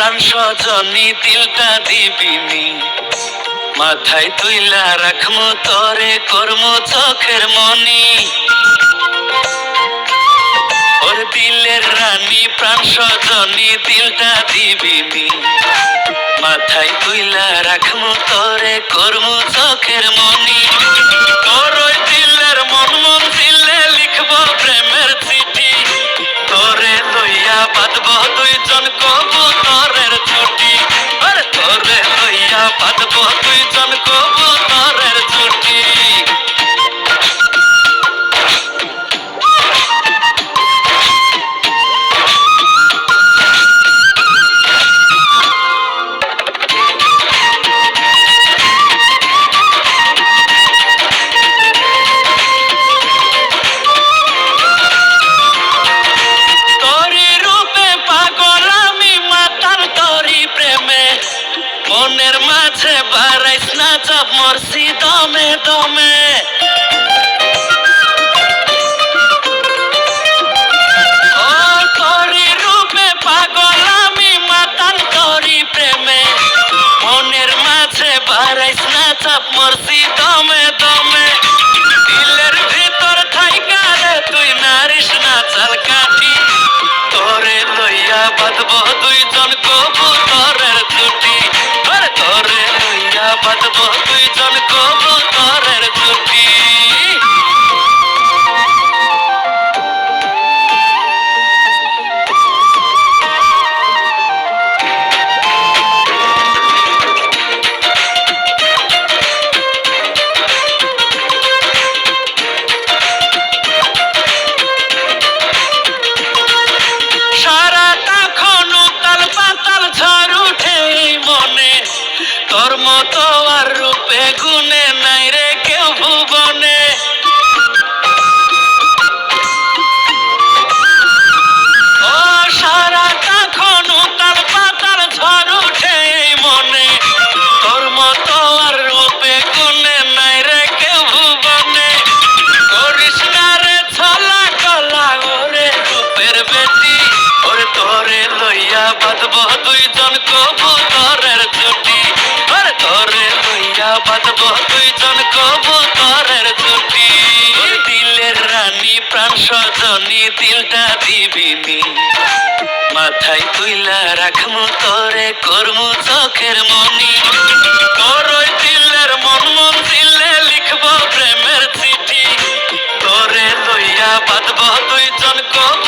প্রাণ সজনী দিলটা দিবিনি, মাথায় তুইলা রাখমু তরে করমু চোখের মনি। ওর দিলের রানী প্রাণ সজনী দিলটা দিবিনি, মাথায় তুইলা রাখমু তরে করমু চোখের মনি। তোর ওই দিলের মন মন দিলে লিখব প্রেমের চিঠি, তোরে লইয়া বাঁধব দুইজন কবুতরের জুটি। আরে তোরে লইয়া বাঁধব দুইজন কবুতরের জুটি। মনের মাঝে বাড়াইস না চাপ মরছি দমে দমে। ও তোরি রূপে পাগল আমি মাতাল তোরি প্রেমে, মনের মাঝে বাড়াইস না চাপ মরছি দমে দমে। দিলের ভিতর থাইকা রে তুই নারিস না চাল কাঠি, তোরে লইয়া বাঁধব দুইজন কবুতরের জুটি। তোরে লইয়া বাঁধব দুইজন কবুতরের জুটি। তোর মতো আর রূপে গুণে নাই রে কেউ ভুবনে। ও সারা তখন উতাল পাতাল ঝড় উঠে মনে, তোর মতো আর রূপে গুণে নাই রে কেউ ভুবনে। করিস না রে ছলা কলা ওরে রূপের বেটি, ওরে তোরে লইয়া বাঁধব দুইজন কবুতরের জুটি। তোরে লইয়া বাঁধব দুইজন কবুতরের জুটি। দিলের রানী প্রাণ সজনী দিলটা দিবিনি, মাথায় তুইলা রাখমু তরে করমু চোখের মনি। তোর ওই দিলের মন মন দিলে লিখব প্রেমের চিঠি, তোরে লইয়া বাঁধব দুইজন কবুতরের